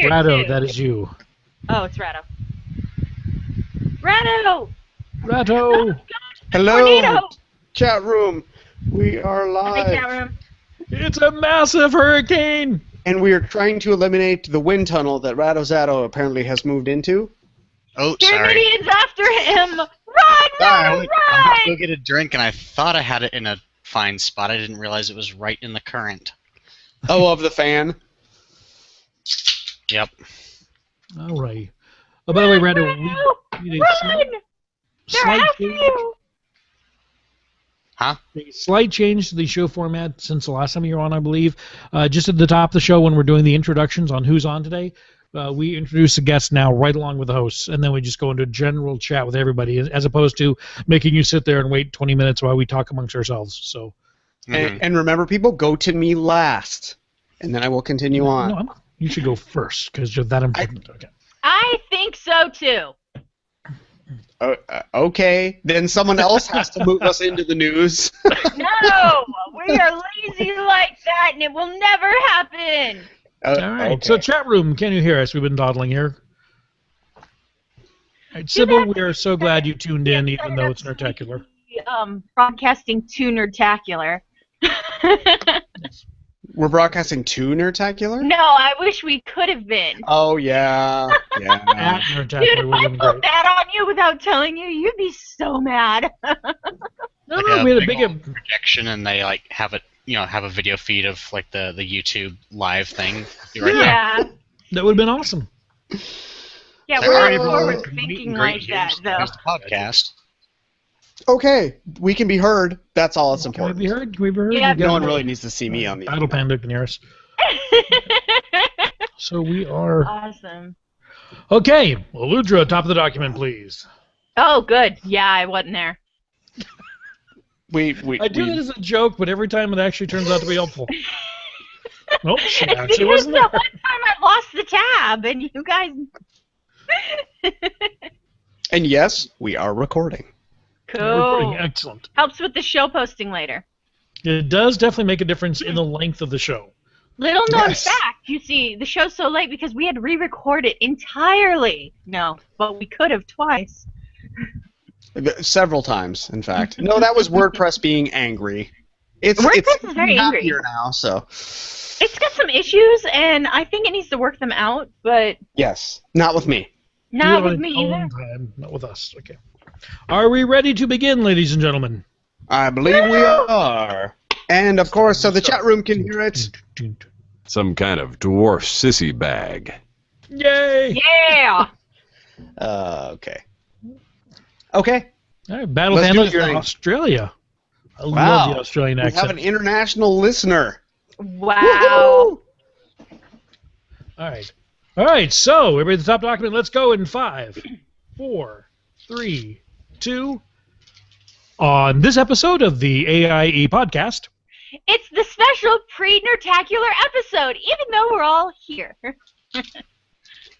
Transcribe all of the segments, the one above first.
here Ratto, too. that is you. Oh, it's Ratto. Ratto! Ratto! Hello, Tornado! chat room. We are Hi, chat live, room. It's a massive hurricane! and we are trying to eliminate the wind tunnel that Ratto apparently has moved into. Oh, Your sorry. Canadians after him! Run, Sorry, Ratto, I'm about to go run! get a drink, and I thought I had it in a fine spot. I didn't realize it was right in the current. Oh, of the fan. Yep. All right. Oh, by the way, Ratto, Ratto, we need run! They're after you! Huh? a slight change to the show format since the last time you were on, I believe. Just at the top of the show when we're doing the introductions on who's on today, we introduce the guests now right along with the hosts, and then we just go into a general chat with everybody, as opposed to making you sit there and wait 20 minutes while we talk amongst ourselves. So, And remember, people, go to me last, and then I will continue on. No, you should go first because you're that important. Okay. I think so too. Okay, then someone else has to move us into the news. No! We are lazy like that, and it will never happen! All right. Okay. So, chat room, can you hear us? We've been dawdling here. All right, Sybil, we are so glad you tuned in, even though it's Nertacular. Broadcasting to Nertacular. We're broadcasting to Nertacular? No, I wish we could have been. Oh, yeah. Yeah. At Dude, Nertacular if would I have been put great. that on you without telling you, you'd be so mad. No, Like no, we had a big big. old projection, and they like have it, have a video feed of like the YouTube live thing. Right there. Yeah. That would have been awesome. Yeah, There we're are not people forward meet thinking and like greet. that, though. Here's the podcast. Okay, we can be heard. That's all that's Can we important. be heard? Can we be heard? Yeah. We got No one really needs to see me on the Battle Panda can hear us. So we are. Awesome. Okay, Aludra, top of the document, please. Oh, good. Yeah, I wasn't there. We I do it as a joke, but every time it actually turns out to be helpful. Nope, she actually Because wasn't the there. one time I lost the tab, and you guys... And yes, we are recording. Cool. Excellent. Helps with the show posting later. It does definitely make a difference in the length of the show. Little known Yes. fact, you see, the show's so late because we had to re-record it entirely. No, but we could have twice. Several times, in fact. No, that was WordPress being angry. WordPress It's is very angry. happier now, so It's got some issues, and I think it needs to work them out, but yes, not with me. not You with have me your own either. time, not with us. Okay. Are we ready to begin, ladies and gentlemen? I believe we are. And of course, so the chat room can hear it. Some kind of dwarf sissy bag. Yay! Yeah! Okay. Okay. All right, Battle Let's do Panda, the thing. Australia. I Wow. love the Australian We have accent. an international listener. Wow. All right. So everybody, at the top document. Let's go in 5, 4, 3, 2. On this episode of the AIE Podcast, It's the special pre-Nertacular episode, even though we're all here.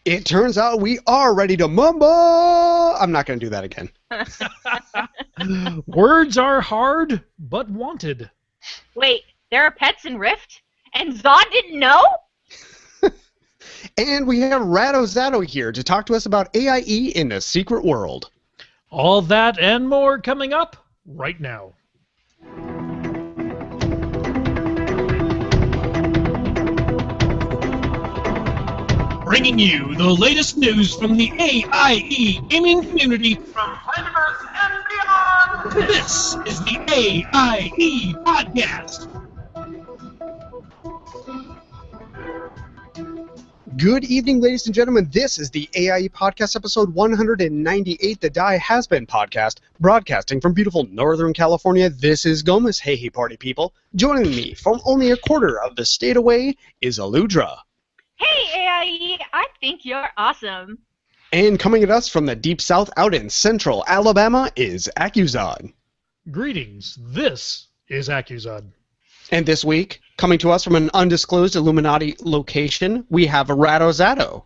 It turns out we are ready to mumble. I'm not going to do that again. words are hard but wanted. Wait, there are pets in Rift? And Zod didn't know? And we have Ratto here to talk to us about AIE in the secret world. All that and more coming up right now. Bringing you the latest news from the AIE gaming community from planet Earth and beyond. This is the AIE Podcast. Good evening, ladies and gentlemen. This is the AIE Podcast, episode 198, the Die Has Been Podcast, broadcasting from beautiful Northern California. This is Gomez. Hey, party people. Joining me from only a quarter of the state away is Aludra. Hey, AIE, I think you're awesome. And coming at us from the deep south out in central Alabama is Accuzod. Greetings. This is Accuzod. And this week, coming to us from an undisclosed Illuminati location, we have Ratto.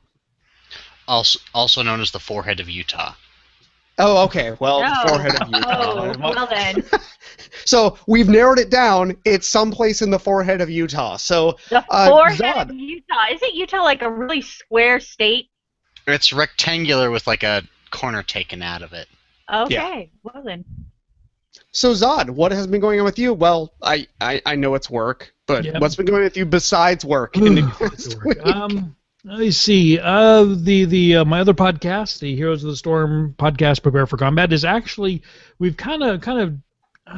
Also known as the forehead of Utah. Oh, okay. Well, No. forehead of Utah. Oh, well then. So we've narrowed it down. It's someplace in the forehead of Utah. So The forehead Zod. of Utah. Isn't Utah like a really square state? It's rectangular with like a corner taken out of it. Okay, well then. So Zod, what has been going on with you? Well, I know it's work, but Yeah. what's been going on with you besides work in the past week? Let me see. My other podcast, the Heroes of the Storm podcast, Prepare for Combat, is actually we've kind of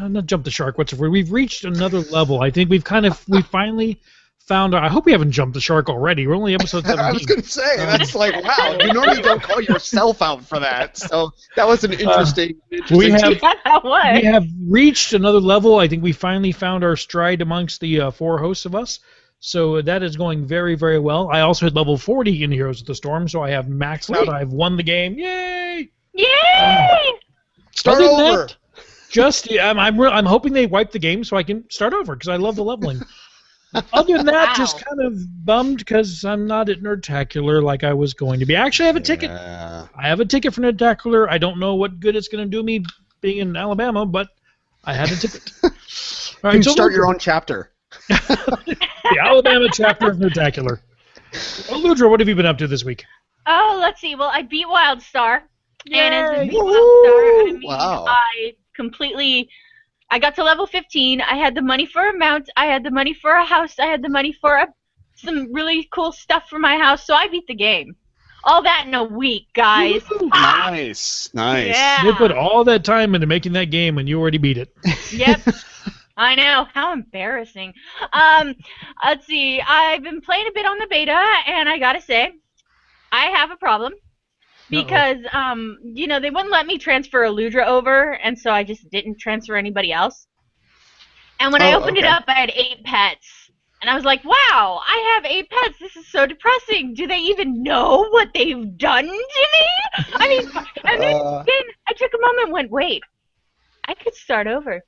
not jumped the shark. What's the word? We've reached another level. I think we finally found. I hope we haven't jumped the shark already. We're only episode 17. I was going to say, that's like, wow, you normally don't call yourself out for that. So that was an interesting we have Yeah, that was. we have reached another level. I think we finally found our stride amongst the 4 hosts of us. So that is going very, very well. I also hit level 40 in Heroes of the Storm, so I have maxed out. Sweet. I've won the game. Yay! Yay! Start Other than over. that, just I'm hoping they wipe the game so I can start over because I love the leveling. Other than that, just Wow. kind of bummed because I'm not at Nerdtacular like I was going to be. Actually, I have a ticket. Yeah. I have a ticket for Nerdtacular. I don't know what good it's going to do me being in Alabama, but I had a ticket. All You right, can so start your own chapter. the Alabama chapter of Nerdtacular. Well, Ludra, what have you been up to this week? Oh, let's see. Well, I beat Wildstar. And as I Yay! beat Wildstar, I mean, Wow. I got to level 15. I had the money for a mount. I had the money for a house. I had the money for some really cool stuff for my house. So I beat the game. All that in a week, guys. Nice. Nice. Yeah. You put all that time into making that game and you already beat it. Yep. I know. How embarrassing. Let's see. I've been playing a bit on the beta, and I gotta say, I have a problem. Because, they wouldn't let me transfer Eludra over, and so I just didn't transfer anybody else. And when I opened it okay. up, I had 8 pets. And I was like, wow, I have 8 pets. This is so depressing. Do they even know what they've done to me? I mean, and then I took a moment and went, wait, I could start over.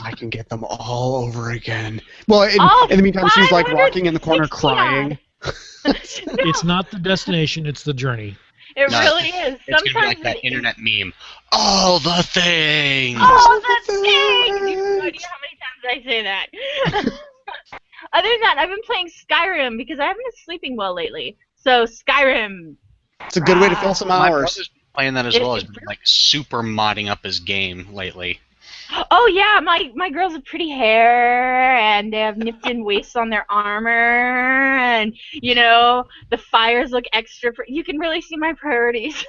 I can get them all over again. Well, All in the meantime, she's like 560 rocking in the corner crying. It's not the destination, it's the journey. It No, really is. It's gonna be like Sometimes that internet meme. All the things. Oh, that's thing! You have no idea how many times I say that. Other than that, I've been playing Skyrim because I haven't been sleeping well lately. So Skyrim. It's a good way to fill some My hours. brother's been playing that as well. He's been like super modding up his game lately. Oh yeah, my girls have pretty hair and they have nipped in waists on their armor, and the fires look extra. You can really see my priorities.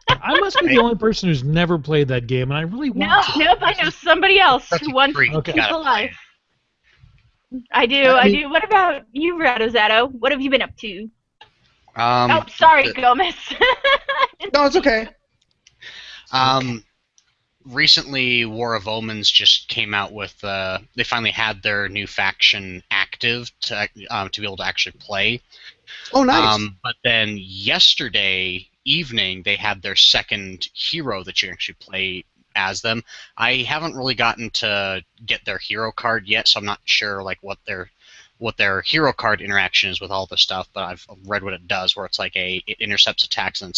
I must be the only person who's never played that game, and I really want to. Nope, I know somebody else That's who a wants treat. to Okay. keep Gotta alive. play. I do. What about you, Radozato? What have you been up to? Oh, sorry, Gomez. No, it's okay. Recently, War of Omens just came out with. They finally had their new faction active to be able to actually play. Oh, nice. But then yesterday evening, they had their second hero that you actually play as them. I haven't really gotten to get their hero card yet, so I'm not sure like what their hero card interaction is with all this stuff, but I've read what it does, where it's like it intercepts attacks and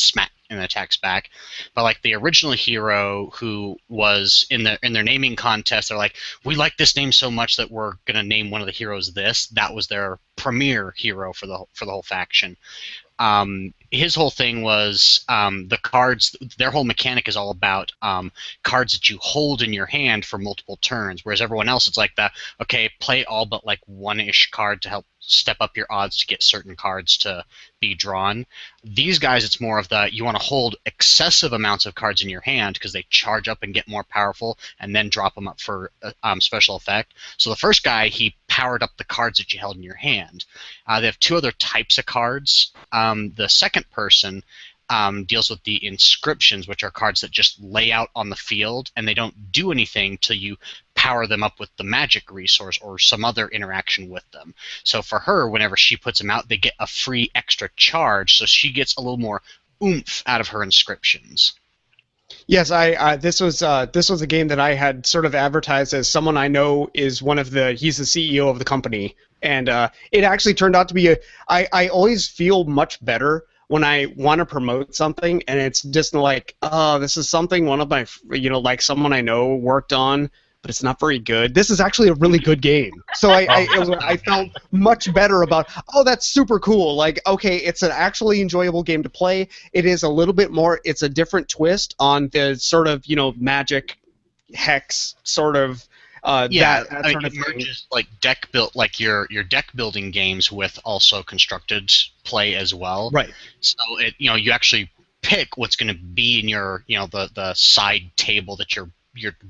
attacks back. But like the original hero, who was in their naming contest, they're like, we like this name so much that we're gonna name one of the heroes this. That was their premier hero for the whole faction. His whole thing was the cards. Their whole mechanic is all about cards that you hold in your hand for multiple turns, whereas everyone else, it's like play all but like one-ish card to help step up your odds to get certain cards to be drawn. These guys, it's more of you want to hold excessive amounts of cards in your hand because they charge up and get more powerful, and then drop them up for special effect. So the first guy, he powered up the cards that you held in your hand. They have 2 other types of cards. The second person deals with the inscriptions, which are cards that just lay out on the field, and they don't do anything till you power them up with the magic resource or some other interaction with them. So for her, whenever she puts them out, they get a free extra charge, so she gets a little more oomph out of her inscriptions. Yes, this was a game that I had sort of advertised as someone I know is he's the CEO of the company, and it actually turned out to be I always feel much better when I want to promote something and it's just like, oh, this is something one of my, like someone I know worked on, but it's not very good. This is actually a really good game. So I felt much better about, oh, that's super cool. Like, okay, it's an actually enjoyable game to play. It is a little bit more, it's a different twist on the sort of, magic hex sort of, that sort of it merges like deck build, like your deck building games with also constructed play as well. Right. So you actually pick what's going to be in your the side table that you're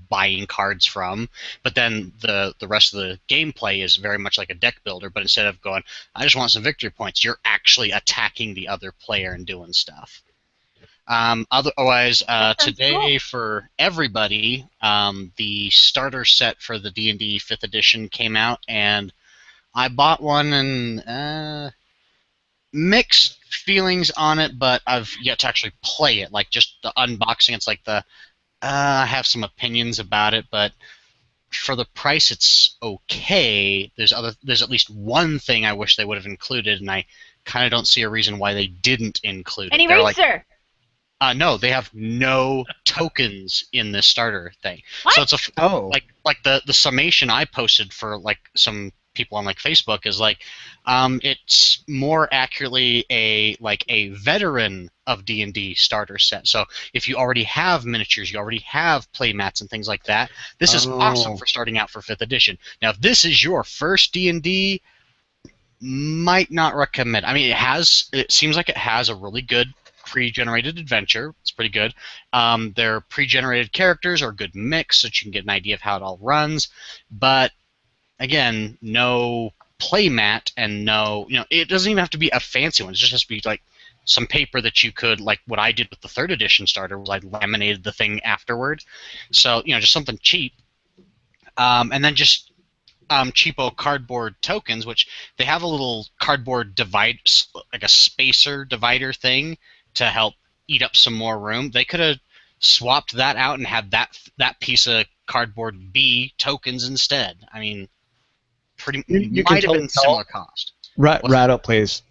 buying cards from, but then the rest of the gameplay is very much like a deck builder, but instead of going, I just want some victory points, you're actually attacking the other player and doing stuff. Otherwise, today cool. for everybody, the starter set for the D&D 5th edition came out, and I bought one, and mixed feelings on it, but I've yet to actually play it. Like, just the unboxing, it's like I have some opinions about it, but for the price, it's okay. There's at least one thing I wish they would have included, and I kind of don't see a reason why they didn't include it. An eraser! No, they have no tokens in this starter thing. What? So it's like the summation I posted for like some people on like Facebook is like, it's more accurately a veteran of D&D starter set. So if you already have miniatures, you already have play mats and things like that, this is awesome for starting out for 5th edition. Now, if this is your first D&D, might not recommend. I mean, it seems like it has a really good pre-generated adventure. It's pretty good. Their pre-generated characters are a good mix, so you can get an idea of how it all runs. But again, no playmat and no, it doesn't even have to be a fancy one. It just has to be like some paper that you could, like what I did with the 3rd edition starter was I laminated the thing afterward. So, just something cheap. And then just cheapo cardboard tokens, which they have a little cardboard like a spacer divider thing to help eat up some more room. They could have swapped that out and had that piece of cardboard be tokens instead. I mean, you might have can been similar cost. Rado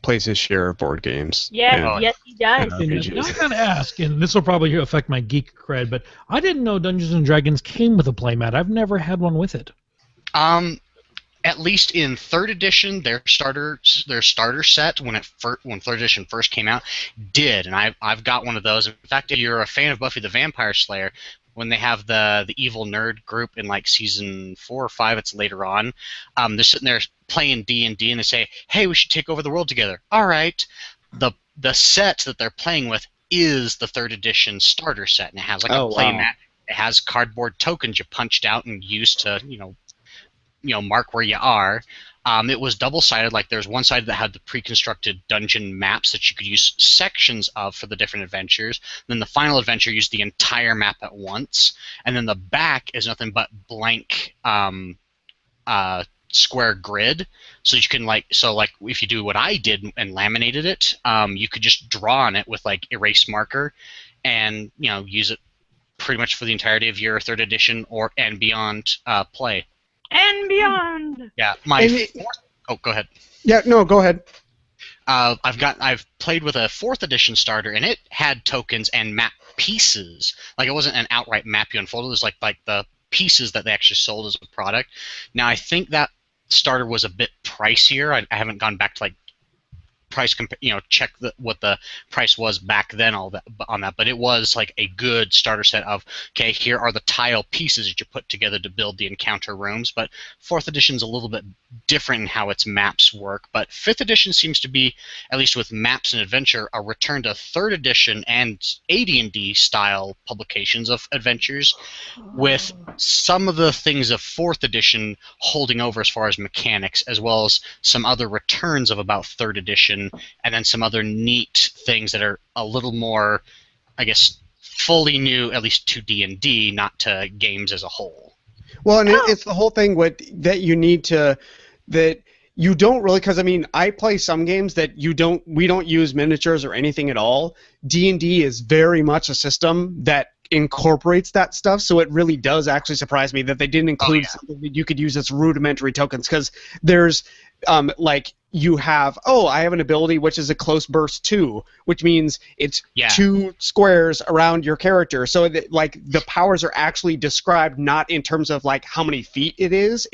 plays his share of board games. Yes, yes, he does. And I gotta ask, and this will probably affect my geek cred, but I didn't know Dungeons and Dragons came with a playmat. I've never had one with it. At least in 3rd edition, their starter set when 3rd edition first came out did, and I've got one of those. In fact, if you're a fan of Buffy the Vampire Slayer, when they have the evil nerd group in like season 4 or 5, it's later on. They're sitting there playing D&D, and they say, "Hey, we should take over the world together." All right, the set that they're playing with is the 3rd edition starter set, and it has like a playmat. It has cardboard tokens you punched out and used to mark where you are. It was double-sided. Like there's one side that had the pre-constructed dungeon maps that you could use sections of for the different adventures. Then the final adventure used the entire map at once. And then the back is nothing but blank square grid. So you can if you do what I did and laminated it, you could just draw on it with like erase marker, and use it pretty much for the entirety of your 3rd edition and beyond play. And beyond. Yeah, go ahead. Yeah, no, go ahead. I've played with a 4th edition starter, and it had tokens and map pieces. Like it wasn't an outright map you unfolded. It was like the pieces that they actually sold as a product. Now I think that starter was a bit pricier. I haven't gone back to like price check what the price was back then on that, but it was like a good starter set of, okay, here are the tile pieces that you put together to build the encounter rooms. But 4th edition's a little bit different in how its maps work, but 5th edition seems to be, at least with maps and adventure, a return to 3rd edition and AD&D style publications of adventures, with some of the things of 4th edition holding over as far as mechanics, as well as some other returns of about 3rd edition, and then some other neat things that are a little more, I guess, fully new, at least to D&D, not to games as a whole. Well, and it's the whole thing that you don't really, because I mean, I play some games that we don't use miniatures or anything at all. D&D is very much a system that incorporates that stuff, so it really does actually surprise me that they didn't include something that you could use as rudimentary tokens, because there's you have, I have an ability which is a close burst 2, which means it's 2 squares around your character. So that, like, the powers are actually described not in terms of like how many feet it is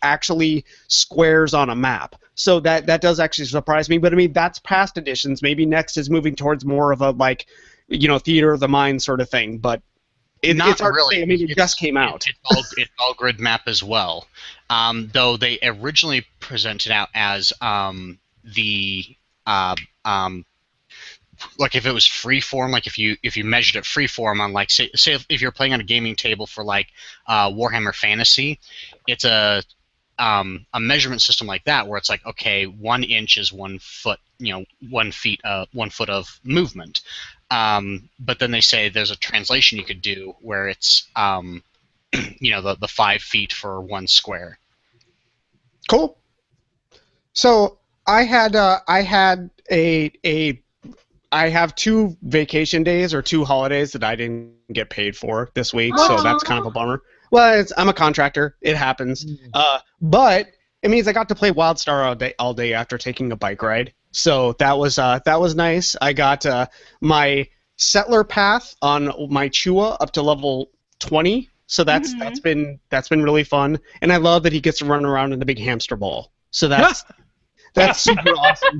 actually squares on a map. So that does actually surprise me. But I mean, that's past editions. Maybe next is moving towards more of a, like, theater of the mind sort of thing. But it's hard to say. I mean, it just came out. It's all grid map as well. Though they originally presented out as like if it was freeform, like if you measured it freeform on, like, say if you're playing on a gaming table for like Warhammer Fantasy, it's a measurement system like that where it's like, okay, 1 inch is 1 foot, 1 foot of movement. But then they say there's a translation you could do where it's the 5 feet for 1 square. Cool. So I have 2 vacation days or 2 holidays that I didn't get paid for this week, so that's kind of a bummer. Well, I'm a contractor. It happens. But it means I got to play WildStar all day after taking a bike ride. So that was nice. I got my settler path on my Chua up to level 20. So that's been really fun. And I love that he gets to run around in the big hamster ball. So that's super awesome.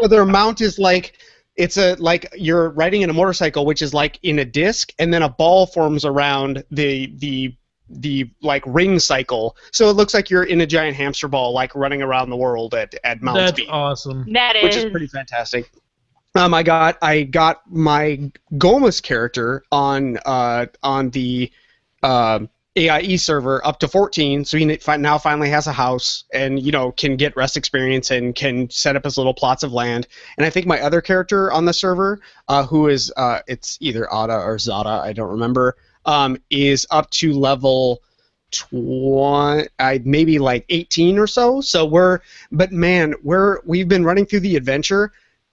Their mount is like, it's like you're riding in a motorcycle, which is like in a disc, and then a ball forms around the like ring cycle, so it looks like you're in a giant hamster ball, like running around the world at Mount Speed. That's awesome. Which is pretty fantastic. I got my Gomus character on the AIE server up to 14, so he now finally has a house and can get rest experience and can set up his little plots of land. And I think my other character on the server, who is it's either Ada or Zada, I don't remember, is up to level 20, maybe like 18 or so. So we've been running through the adventure.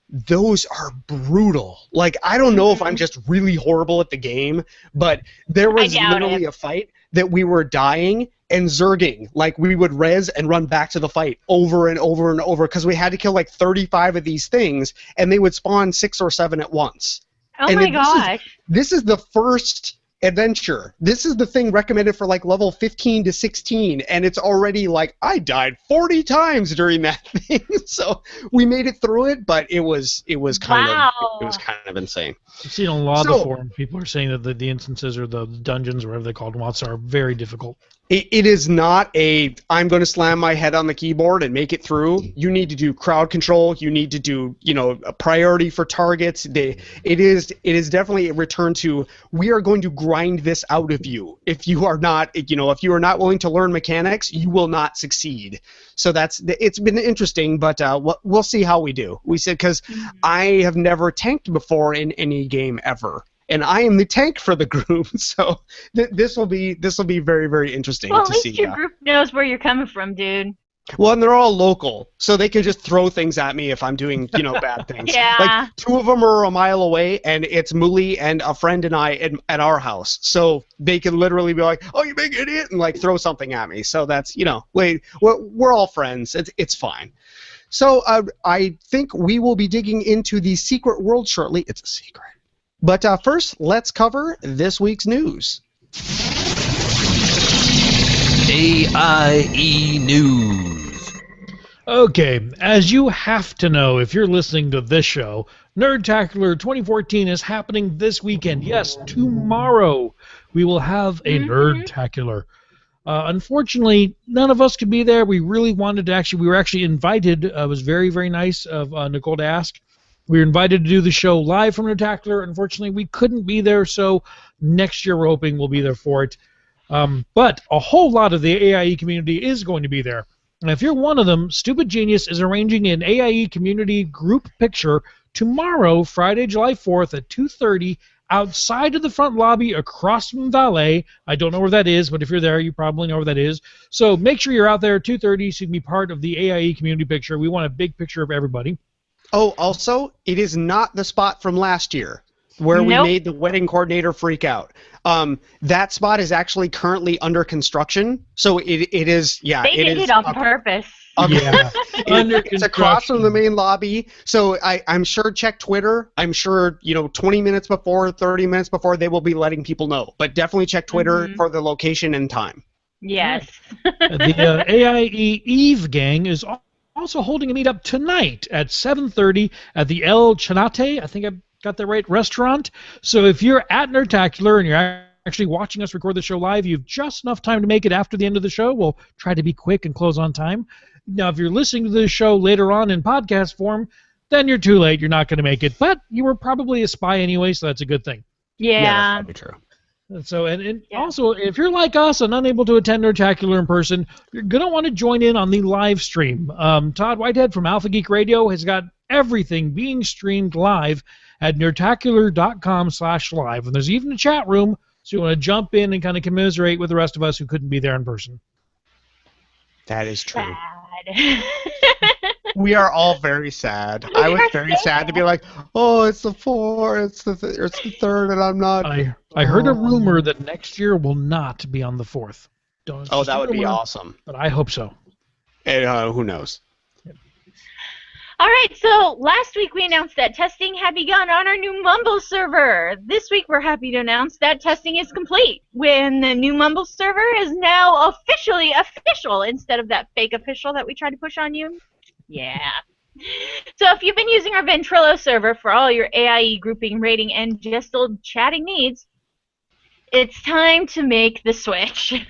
Those are brutal. Like, I don't know if I'm just really horrible at the game, but there was literally a fight that we were dying and zerging. Like, we would res and run back to the fight over and over and over because we had to kill like 35 of these things, and they would spawn 6 or 7 at once. Oh my gosh. This is the first adventure. This is the thing recommended for like level 15 to 16, and it's already like, I died 40 times during that thing. So we made it through it, but it was kind of insane. I've seen a lot of the forum people are saying that the instances or the dungeons or whatever they call them are very difficult. It is not I'm going to slam my head on the keyboard and make it through. You need to do crowd control. You need to do, a priority for targets. It is definitely a return to, we are going to grind this out of you. If you are not willing to learn mechanics, you will not succeed. So it's been interesting, but we'll see how we do. We said, because I have never tanked before in any game ever. And I am the tank for the group, so this will be very, very interesting to see. Well, at least your group knows where you're coming from, dude. Well, and they're all local, so they can just throw things at me if I'm doing, bad things. Yeah. Like, 2 of them are a mile away, and it's Muli and a friend and I at our house. So they can literally be like, "Oh, you big idiot," and like throw something at me. So that's, we're all friends. It's fine. So I think we will be digging into the secret world shortly. It's a secret. But first, let's cover this week's news. AIE News. Okay, as you have to know if you're listening to this show, Nerdtacular 2014 is happening this weekend. Yes, tomorrow we will have a Nerdtacular. Unfortunately, none of us could be there. We really wanted to we were actually invited. It was very, very nice of Nicole to ask. We were invited to do the show live from Nerdtacular. Unfortunately, we couldn't be there, so next year we're hoping we'll be there for it. But a whole lot of the AIE community is going to be there. And if you're one of them, Stupid Genius is arranging an AIE community group picture tomorrow, Friday, July 4th at 2:30 outside of the front lobby across from Valet. I don't know where that is, but if you're there, you probably know where that is. So make sure you're out there at 2:30 so you can be part of the AIE community picture. We want a big picture of everybody. Oh, also, it is not the spot from last year where we made the wedding coordinator freak out. That spot is actually currently under construction, so it is, yeah. They did it on purpose. Yeah. Under It's across from the construction. main lobby. So I'm sure check Twitter. I'm sure 20 minutes before, 30 minutes before, they will be letting people know. But definitely check Twitter for the location and time. Yes. The AIE Eve gang is also holding a meetup tonight at 7:30 at the El Chanate, I think I got that right, restaurant. So if you're at Nerdtacular and you're actually watching us record the show live, you've just enough time to make it after the end of the show. We'll try to be quick and close on time. Now, if you're listening to the show later on in podcast form, then you're too late. You're not going to make it. But you were probably a spy anyway, so that's a good thing. Yeah, that's Yeah. probably true. So, and Yeah. also, if you're like us and unable to attend Nerdtacular in person, you're going to want to join in on the live stream. Todd Whitehead from Alpha Geek Radio has got everything being streamed live at nerdtacular.com/live. And there's even a chat room, so you want to jump in and kind of commiserate with the rest of us who couldn't be there in person. That is true. Sad. We are all very sad. I was very sad to be like, oh, it's the 4th, it's the 3rd, and I'm not. I heard a rumor that next year will not be on the 4th. It's Oh, just that a would be rumor, awesome. But I hope so. And who knows? All right, so last week we announced that testing had begun on our new Mumble server. This week we're happy to announce that testing is complete. When the new Mumble server is now officially official instead of that fake official that we tried to push on you. Yeah. So if you've been using our Ventrilo server for all your AIE grouping, rating, and just old chatting needs, it's time to make the switch.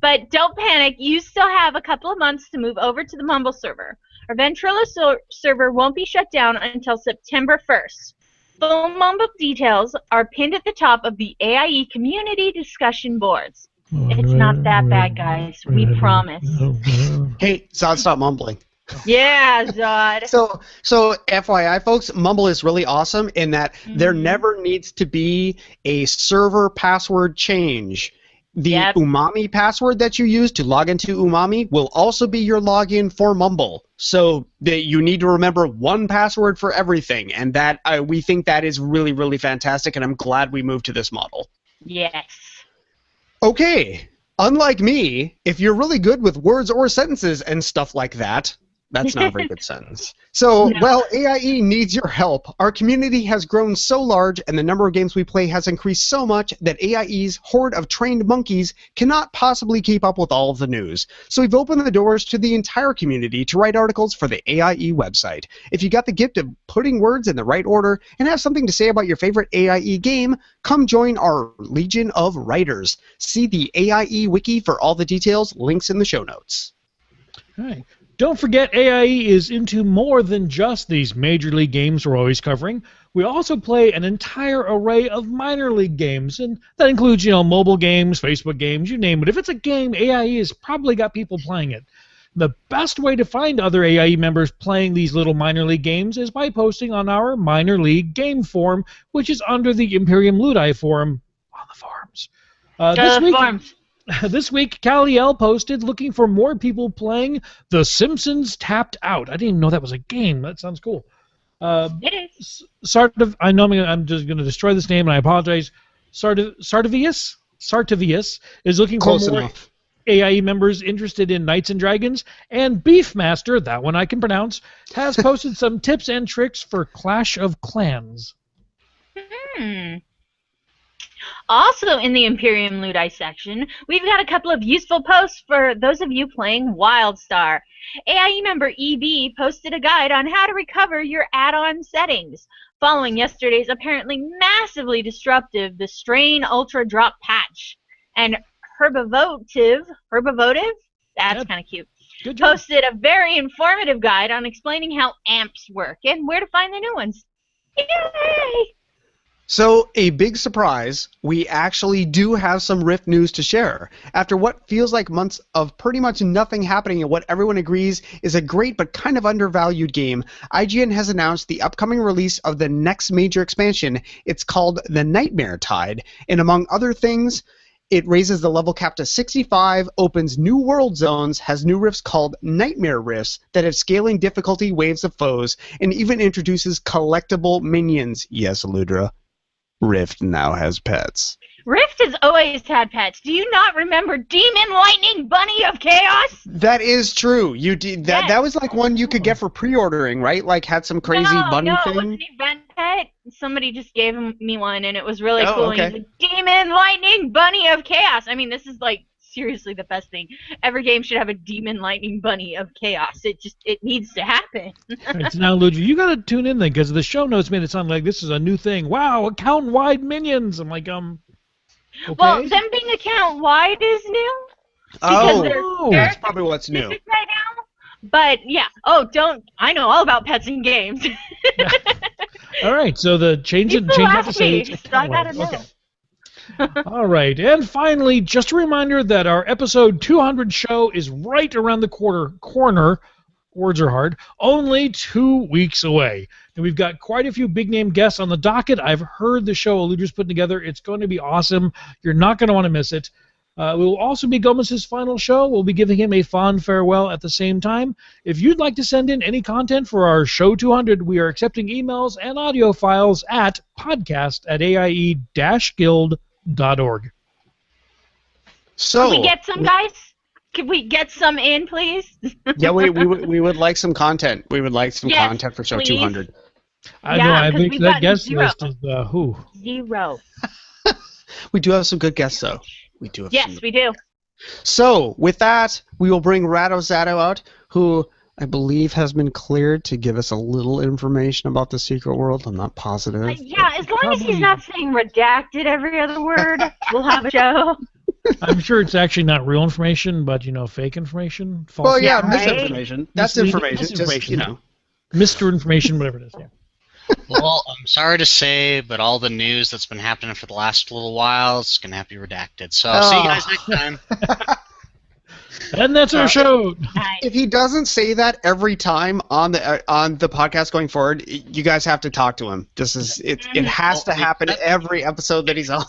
But don't panic, you still have a couple of months to move over to the Mumble server. Our Ventrilo server won't be shut down until September 1st. Full Mumble details are pinned at the top of the AIE community discussion boards. It's not that bad, guys. We promise. Hey, Zod, stop mumbling. Yeah, Zod. So FYI, folks, Mumble is really awesome in that there never needs to be a server password change. The Umami password that you use to log into Umami will also be your login for Mumble. So you need to remember one password for everything, and that we think that is really, really fantastic, and I'm glad we moved to this model. Yes. Okay, unlike me, if you're really good with words or sentences and stuff like that, that's not a very good sentence. So, well, AIE needs your help. Our community has grown so large and the number of games we play has increased so much that AIE's horde of trained monkeys cannot possibly keep up with all of the news. So we've opened the doors to the entire community to write articles for the AIE website. If you got the gift of putting words in the right order and have something to say about your favorite AIE game, come join our Legion of Writers. See the AIE wiki for all the details, links in the show notes. All right. Don't forget, AIE is into more than just these major league games we're always covering. We also play an entire array of minor league games, and that includes, mobile games, Facebook games, you name it. If it's a game, AIE has probably got people playing it. The best way to find other AIE members playing these little minor league games is by posting on our minor league game forum, which is under the Imperium Ludi forum on the forums. This week, Callie L posted looking for more people playing The Simpsons Tapped Out. I didn't even know that was a game. That sounds cool. It is. I know I'm just going to destroy this name, and I apologize. Sartavius is looking Close for more enough. AIE members interested in Knights and Dragons, and Beefmaster, that one I can pronounce, has posted some tips and tricks for Clash of Clans. Also in the Imperium Ludi section, we've got a couple of useful posts for those of you playing WildStar. AIE member EB posted a guide on how to recover your add-on settings, following yesterday's apparently massively disruptive The Strain Ultra Drop patch. And Herbivotive, that's kind of cute, Good job. posted a very informative guide on explaining how amps work and where to find the new ones. Yay! So, a big surprise, we actually do have some Rift news to share. After what feels like months of pretty much nothing happening in what everyone agrees is a great but kind of undervalued game, IGN has announced the upcoming release of the next major expansion. It's called the Nightmare Tide, and among other things, it raises the level cap to 65, opens new world zones, has new rifts called Nightmare Rifts that have scaling difficulty waves of foes, and even introduces collectible minions. Yes, Ludra. Rift now has pets. Rift has always had pets. Do you not remember Demon Lightning Bunny of Chaos? That is true. You did that. Yes. That was like one you could get for pre-ordering, right? Like had some crazy bunny no, thing. it was an event pet. Somebody just gave me one, and it was really Oh, cool. okay. And he's a Demon Lightning Bunny of Chaos. I mean, this is like seriously the best thing. Every game should have a Demon Lightning Bunny of Chaos. It needs to happen. Right, so now, Luigi, you got to tune in then, because the show notes made it sound like this is a new thing. Wow, account-wide minions. I'm like, okay. Well, them being account wide is new. Oh, that's probably what's new. Right now. But yeah. Oh, I know all about pets and games. All right, so the change People that to ask say me, it's so I gotta account-wide. know. Okay. All right, and finally, just a reminder that our episode 200 show is right around the corner. Words are hard. Only 2 weeks away. And we've got quite a few big-name guests on the docket. I've heard the show Eluder's put together. It's going to be awesome. You're not going to want to miss it. It will also be Gomez's final show. We'll be giving him a fond farewell at the same time. If you'd like to send in any content for our show 200, we are accepting emails and audio files at podcast@aie-guild.org. So Can we get some, guys? Can we get some in, please? yeah, we would like some content. We would like some Yes, content for show please. 200. I Yeah, know. I 'cause think we've that gotten guest 0. list is who? 0. We do have some good guests, though. We do have some. Yes, we do. So, with that, we will bring Zato out, who I believe has been cleared to give us a little information about the secret world. I'm not positive. Yeah, as long as he's not saying redacted every other word, we'll have a show. I'm sure it's actually not real information, but, fake information. False Well, yeah, right? misinformation. That's Misleading information. misinformation. Just, Mr. Information, whatever it is. Yeah. Well, I'm sorry to say, but all the news that's been happening for the last little while is going to have to be redacted. So, see you guys next time. And that's our show. Nice. If he doesn't say that every time on the podcast going forward, you guys have to talk to him. It has to happen every episode that he's on.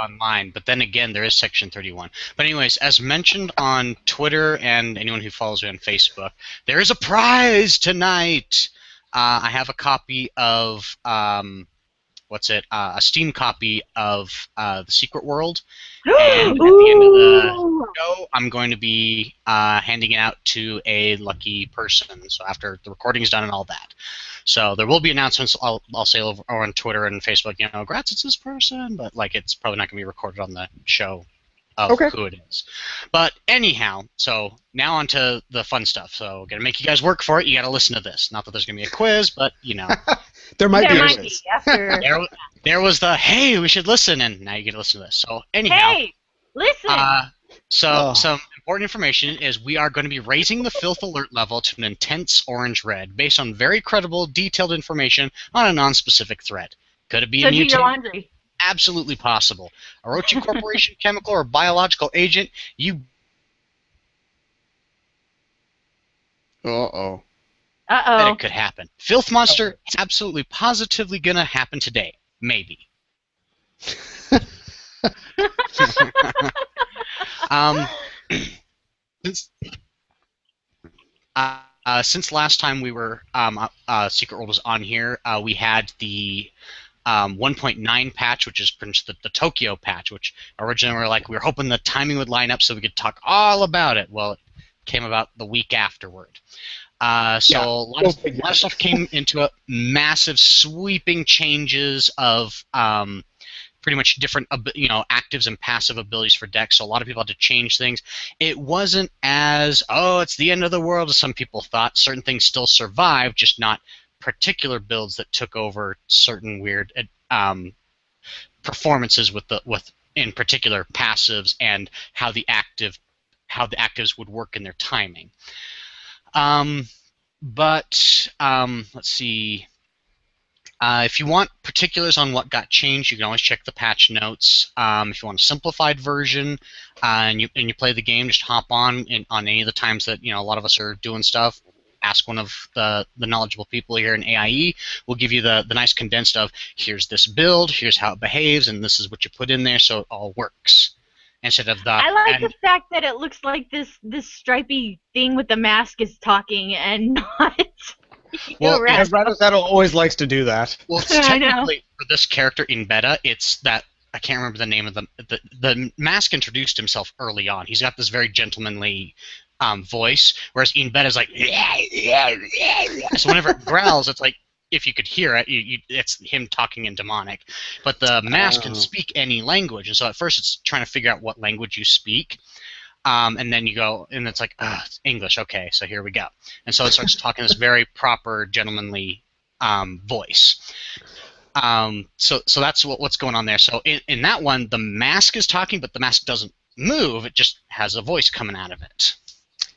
Online, but then again, there is Section 31. But anyways, as mentioned on Twitter and anyone who follows me on Facebook, there is a prize tonight. I have a copy of a Steam copy of The Secret World, and at the end of the show, I'm going to be handing it out to a lucky person. So after the recording's done and all that. So there will be announcements. I'll say over on Twitter and Facebook. Grats, it's this person, but it's probably not going to be recorded on the show of who it is. But anyhow, so now on to the fun stuff. So gonna make you guys work for it. You got to listen to this. Not that there's gonna be a quiz, but there might be. After. There was the hey, we should listen, and now you get to listen to this. So anyhow, Hey, listen. Some important information is we are going to be raising the filth alert level to an intense orange-red based on very credible, detailed information on a non-specific threat. Could it be so a do your mutant? laundry. Absolutely possible. A Orochi Corporation chemical or biological agent, Uh-oh. bet it could happen. Filth monster, it's absolutely positively going to happen today. Maybe. Since last time we were Secret World was on here, we had the 1.9 patch, which is pretty much the Tokyo patch, which originally we were hoping the timing would line up so we could talk all about it. Well, it came about the week afterward. A lot of stuff came into it. Massive, sweeping changes of pretty much different, actives and passive abilities for decks. So a lot of people had to change things. It wasn't as it's the end of the world as some people thought. Certain things still survived, just not particular builds that took over certain weird performances with in particular passives and how the actives would work in their timing. Let's see. If you want particulars on what got changed, you can always check the patch notes. If you want a simplified version and you play the game, just hop on any of the times that a lot of us are doing stuff. Ask one of the knowledgeable people here in AIE. We'll give you the nice condensed of here's this build, here's how it behaves, and this is what you put in there so it all works. Instead of the I like the fact that it looks like this stripy thing with the mask is talking and not. Well, Zato always likes to do that. Well, technically for this character in beta, it's that I can't remember the name of the mask introduced himself early on. He's got this very gentlemanly voice, whereas Ian Bed is like, so whenever it growls, it's like, if you could hear it, it's him talking in demonic. But the mask can speak any language, and so at first it's trying to figure out what language you speak. And then you go, and it's like, it's English, okay, so here we go. And so it starts talking this very proper, gentlemanly voice. So that's what's going on there. So in that one, the mask is talking, but the mask doesn't move. It just has a voice coming out of it.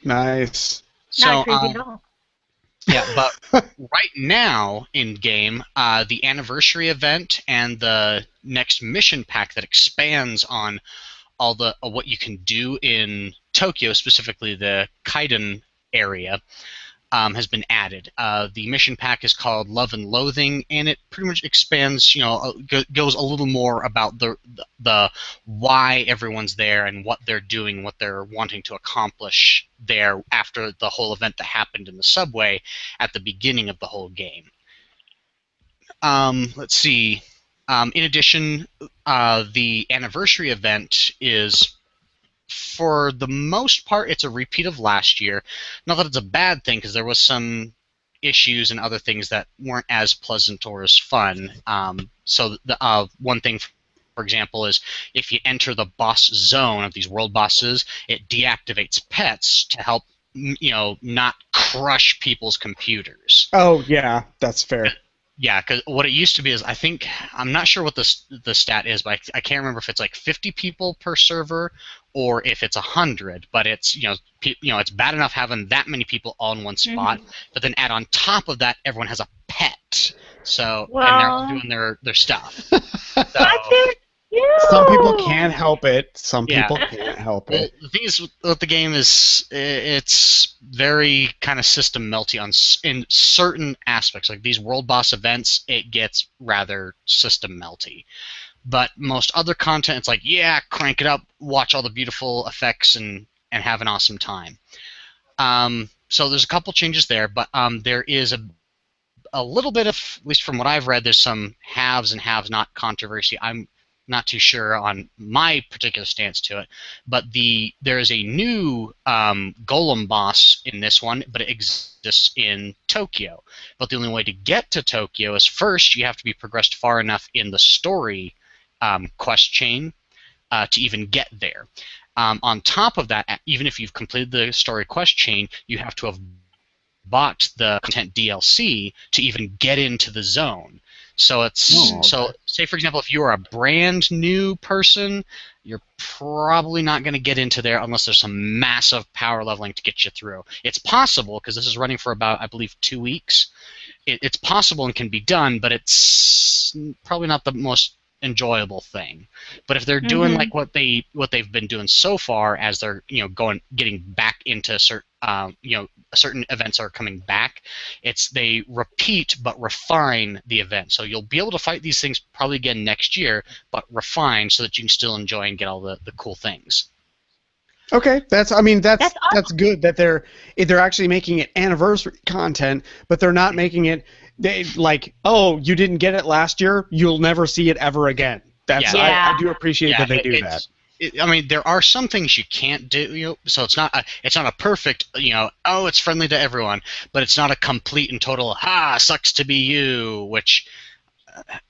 Nice. Not creepy at all. Yeah, but right now in game, the anniversary event and the next mission pack that expands on all the what you can do in Tokyo, specifically the Kaiden area, has been added. The mission pack is called Love and Loathing, and it pretty much expands, goes a little more about the why everyone's there and what they're doing, what they're wanting to accomplish there after the whole event that happened in the subway at the beginning of the whole game. Let's see. In addition, the anniversary event is, for the most part, it's a repeat of last year. Not that it's a bad thing, because there was some issues and other things that weren't as pleasant or as fun. So the one thing, for example, is if you enter the boss zone of these world bosses, it deactivates pets to help, not crush people's computers. Oh yeah, that's fair. Yeah, because what it used to be is, I'm not sure what the stat is, but I can't remember if it's like 50 people per server or if it's 100. But it's it's bad enough having that many people all in one spot, but then add on top of that, everyone has a pet. So and they're all doing their stuff. So, some people can't help it. Some people can't help it. The thing is with the game is it's very kind of system melty in certain aspects. Like these world boss events, it gets rather system melty. But most other content, it's like, yeah, crank it up, watch all the beautiful effects, and have an awesome time. So there's a couple changes there, but there is a little bit of, at least from what I've read, there's some haves and have-not controversy. I'm not too sure on my particular stance to it, but there is a new golem boss in this one, but it exists in Tokyo. But the only way to get to Tokyo is, first you have to be progressed far enough in the story quest chain to even get there. On top of that, even if you've completed the story quest chain, you have to have bought the content DLC to even get into the zone. So so say for example, if you're a brand new person, you're probably not going to get into there unless there's some massive power leveling to get you through. It's possible, because this is running for about, I believe, 2 weeks. It's possible and can be done, but it's probably not the most enjoyable thing. But if they're doing like what they've been doing so far, as they're getting back into certain events are coming back, they repeat but refine the event. So you'll be able to fight these things probably again next year, but refine so that you can still enjoy and get all the cool things. Okay, that's good that they're actually making it anniversary content, but they're not making it like, oh, you didn't get it last year, you'll never see it ever again. I do appreciate that they do that. I mean, there are some things you can't do, so it's not a perfect, oh, it's friendly to everyone, but it's not a complete and total, sucks to be you, which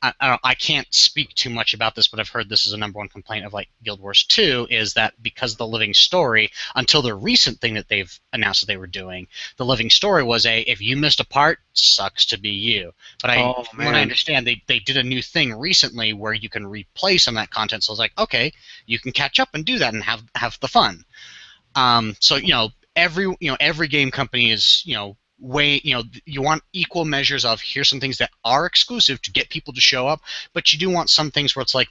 I can't speak too much about this, but I've heard this is a #1 complaint of like Guild Wars 2, is that because the living story, until the recent thing that they've announced that they were doing, the living story was if you missed a part, sucks to be you. But from what I understand, they did a new thing recently where you can replay some of that content. So I was like, okay, you can catch up and do that and have the fun. So every game company is you want equal measures of, here's some things that are exclusive to get people to show up, but you do want some things where it's like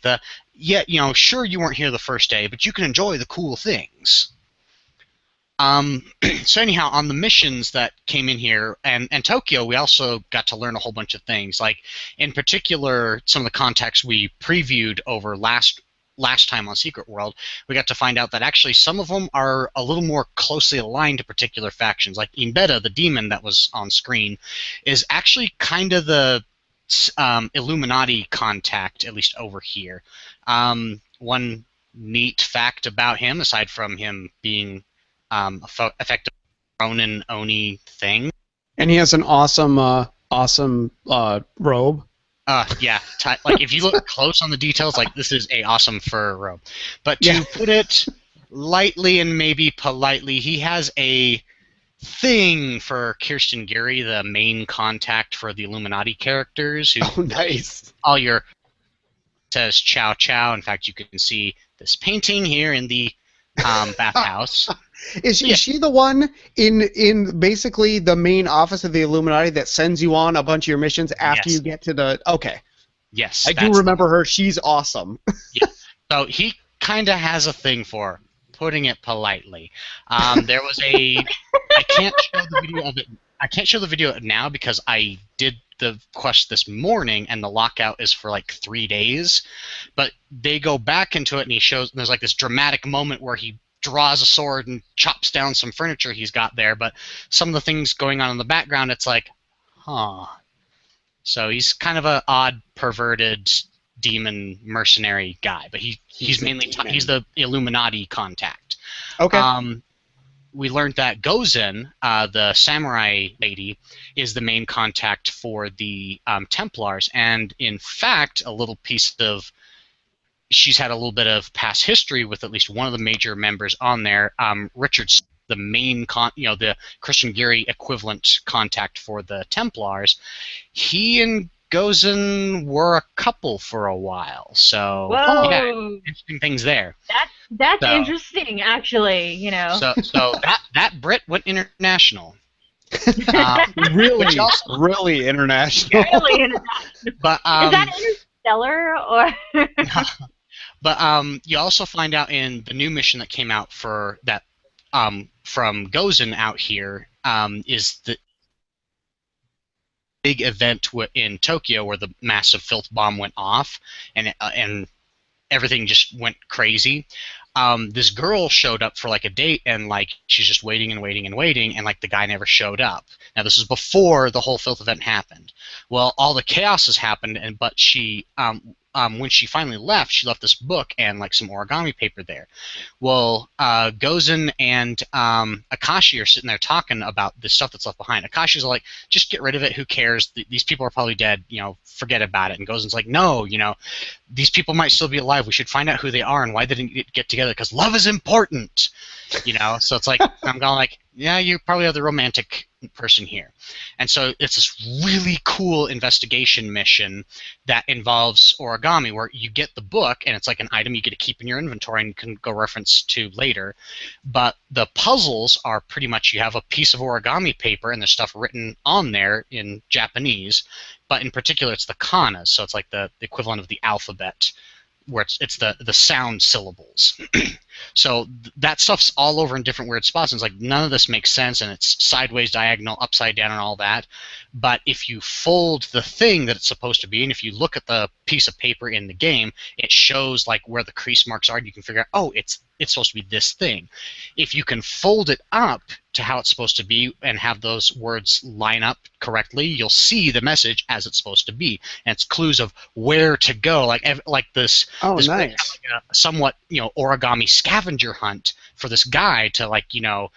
sure, you weren't here the first day, but you can enjoy the cool things. So anyhow, on the missions that came in here, and Tokyo, we also got to learn a whole bunch of things. Like, in particular, some of the contacts we previewed over last time on Secret World, we got to find out that actually some of them are a little more closely aligned to particular factions. Like Imbeda, the demon that was on screen, is actually kind of the Illuminati contact, at least over here. One neat fact about him, aside from him being effective Ronin Oni thing. And he has an awesome robe. Yeah, like if you look close on the details, like this is a awesome fur robe. But to put it lightly and maybe politely, he has a thing for Kirsten Gary, the main contact for the Illuminati characters. Who Nice. All your says chow chow. In fact, you can see this painting here in the bathhouse. Is she the one in basically the main office of the Illuminati that sends you on a bunch of your missions after you get to the... Okay. Yes. I do remember her. She's awesome. Yeah. So he kind of has a thing for her, putting it politely. There was I can't show the video of it. I can't show the video now because I did the quest this morning, and the lockout is for like 3 days. But they go back into it, and there's like this dramatic moment where he draws a sword and chops down some furniture he's got there. But some of the things going on in the background, it's like, huh. So he's kind of an odd, perverted demon mercenary guy, but he's mainly he's the Illuminati contact. Okay. We learned that Gozen, the samurai lady, is the main contact for the Templars, and in fact, she's had a little bit of past history with at least one of the major members on there. Richard's the main the Christian Geary equivalent contact for the Templars. He and Gozen were a couple for a while, so yeah, interesting things there. That's interesting, actually. So that Brit went international. Really international. Really international. But is that Interstellar or? But you also find out in the new mission that came out for that from Gozen out here is the big event in Tokyo where the massive filth bomb went off and everything just went crazy. This girl showed up for like a date, and like she's just waiting and waiting and waiting, and like the guy never showed up. Now this is before the whole filth event happened. Well, all the chaos has happened, but she when she finally left, she left this book and like some origami paper there. Well, Gozen and Akashi are sitting there talking about the stuff that's left behind. Akashi's like, just get rid of it. Who cares? These people are probably dead. Forget about it. And Gozen's like, no, these people might still be alive. We should find out who they are and why they didn't get together, because love is important. So it's like I'm going like, yeah, you probably are the romantic person here. And so it's this really cool investigation mission that involves origami, where you get the book and it's like an item you get to keep in your inventory and you can go reference to later. But the puzzles are pretty much, you have a piece of origami paper and there's stuff written on there in Japanese, but in particular it's the kanas, so it's like the equivalent of the alphabet, where it's the sound syllables. So that stuff's all over in different weird spots, and it's like none of this makes sense, and it's sideways, diagonal, upside down, and all that. But if you fold the thing that it's supposed to be, and if you look at the piece of paper in the game, it shows like where the crease marks are, and you can figure out, oh, it's supposed to be this thing. If you can fold it up to how it's supposed to be and have those words line up correctly, you'll see the message as it's supposed to be, and it's clues of where to go, like this. Oh, this nice. like a somewhat origami scavenger hunt for this guy to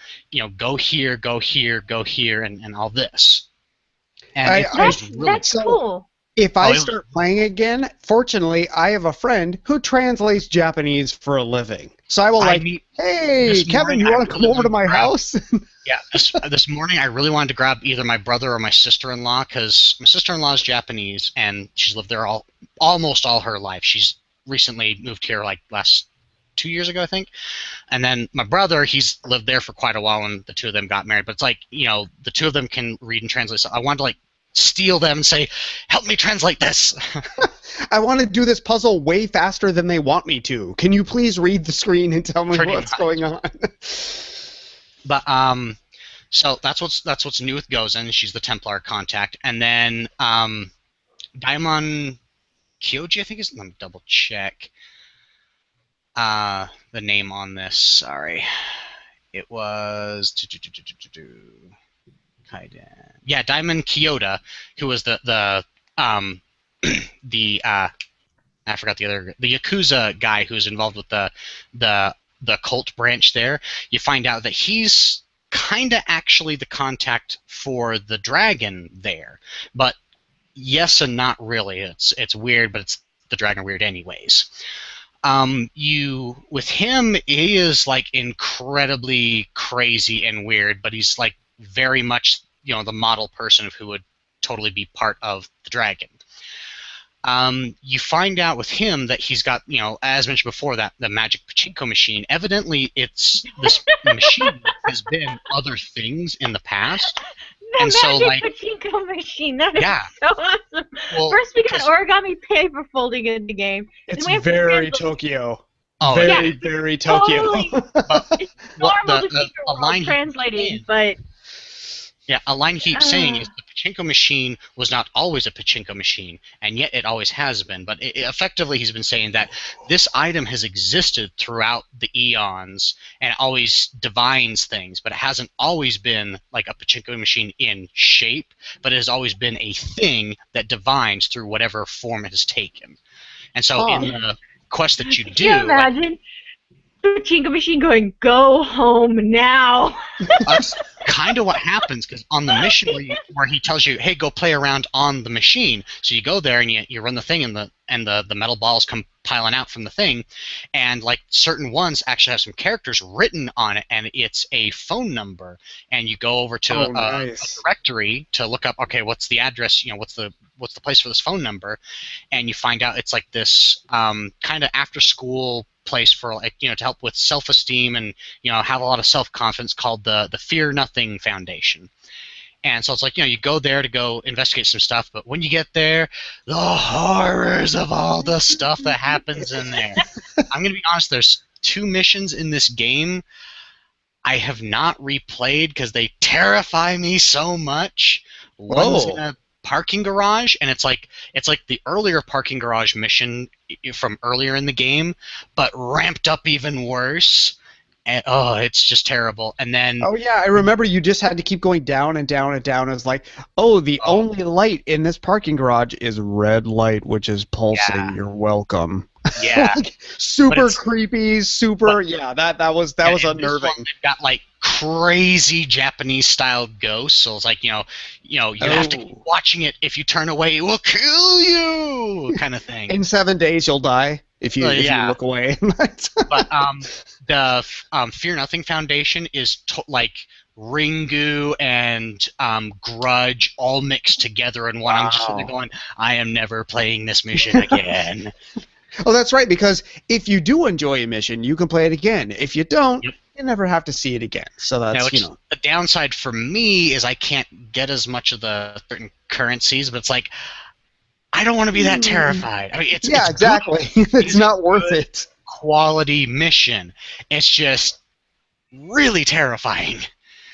go here, go here, go here, and all this. And That's cool. If I start playing again, fortunately, I have a friend who translates Japanese for a living. So I will hey, Kevin, you want to come over to my house? Yeah, this morning I really wanted to grab either my brother or my sister-in-law, because my sister-in-law is Japanese, and she's lived there almost all her life. She's recently moved here like last 2 years ago, I think. And then my brother, he's lived there for quite a while, and the two of them got married. But it's like, the two of them can read and translate. So I wanted to steal them and say, help me translate this. I want to do this puzzle way faster than they want me to. Can you please read the screen and tell me what's going on? But so that's what's new with Gozen. She's the Templar contact, and then Daimon Kyoji, I think is. Let me double check the name on this. Sorry, it was Kaiden. Yeah, Daimon Kyoda, who was the the I forgot the Yakuza guy who's involved with the cult branch there. You find out that he's kind of actually the contact for the dragon there, but yes and not really. It's weird, but it's the dragon weird anyways. With him, he is like incredibly crazy and weird, but he's like very much the model person of who would totally be part of the dragon. You find out with him that he's got, as mentioned before, that the magic pachinko machine. Evidently, this machine has been other things in the past. The magic pachinko machine. That is so awesome. Well, first we got origami paper folding in the game. It's very Tokyo. Oh, very Tokyo. Totally. It's normal to see your world translating, but... Yeah, a line he keeps saying is the pachinko machine was not always a pachinko machine, and yet it always has been. But effectively, he's been saying that this item has existed throughout the eons, and it always divines things, but it hasn't always been like a pachinko machine in shape, but it has always been a thing that divines through whatever form it has taken. And so in the quest that you do... Can you imagine? Pachinko machine going, go home now. That's kind of what happens, because on the mission where he tells you, hey, go play around on the machine, so you go there and you run the thing, and the metal balls come piling out from the thing, and like certain ones actually have some characters written on it, and it's a phone number, and you go over to a directory to look up, okay, what's the address, what's the place for this phone number, and you find out it's like this kind of after school place for to help with self-esteem and have a lot of self-confidence, called the Fear Nothing Foundation. And so it's like you go there to go investigate some stuff, but when you get there, the horrors of all the stuff that happens in there. I'm gonna be honest, there's 2 missions in this game I have not replayed because they terrify me so much. One's in a parking garage, and it's like the earlier parking garage mission from earlier in the game, but ramped up even worse. And, it's just terrible. And then I remember you just had to keep going down and down and down. It's like, the only light in this parking garage is red light, which is pulsing. Yeah. You're welcome. Yeah. Super creepy, that was unnerving. They've got like crazy Japanese style ghosts, so it's like you have to keep watching it. If you turn away, it will kill you, kind of thing. In 7 days you'll die if you look away. But the Fear Nothing Foundation is like Ringu and Grudge all mixed together in one. Wow. I'm just sitting there going, I am never playing this mission again. Oh, that's right, because if you do enjoy a mission, you can play it again. If you don't, you never have to see it again. So that's, The downside for me is I can't get as much of the certain currencies, but it's like, I don't want to be that terrified. I mean, it's exactly. It's not worth it. Quality mission. It's just really terrifying.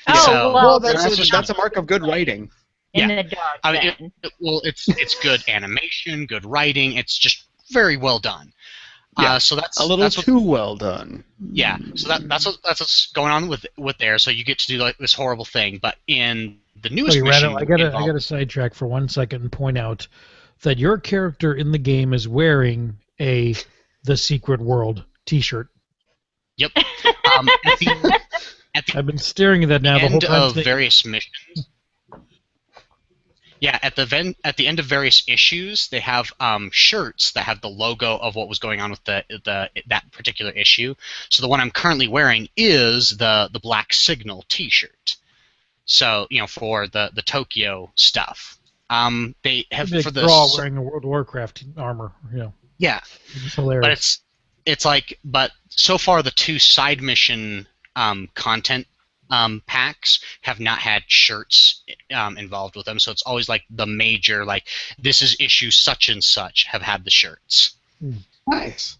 That's a mark of good writing. In the dark. I mean, it's good animation, good writing. It's just very well done. So that's a little too well done. Yeah. So that's what's going on with there. So you get to do like this horrible thing, but in the newest mission, I gotta sidetrack for 1 second and point out that your character in the game is wearing a The Secret World T-shirt. Yep. I've been staring at that now the whole time. Of various missions. Yeah, at the end of various issues, they have shirts that have the logo of what was going on with that particular issue. So the one I'm currently wearing is the Black Signal T-shirt. So for the Tokyo stuff. They have for the all wearing a World of Warcraft armor. Yeah, it's hilarious. But so far the 2 side mission content packs have not had shirts involved with them, so it's always like the major, like this is issue such and such have had the shirts. Nice.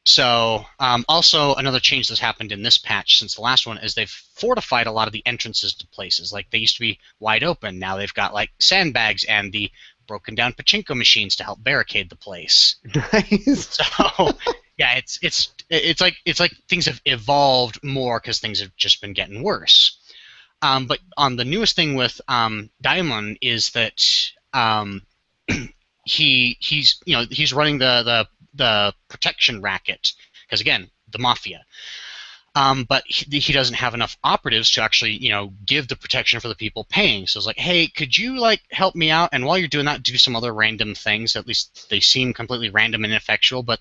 So also another change that's happened in this patch since the last one is they've fortified a lot of the entrances to places. Like they used to be wide open, now they've got like sandbags and the broken down pachinko machines to help barricade the place. Nice. So yeah, it's like things have evolved more because things have just been getting worse. But on the newest thing with Daimon is that he's running the protection racket because again the mafia. But he doesn't have enough operatives to actually, give the protection for the people paying. So it's like, hey, could you help me out? And while you're doing that, do some other random things. At least they seem completely random and ineffectual. But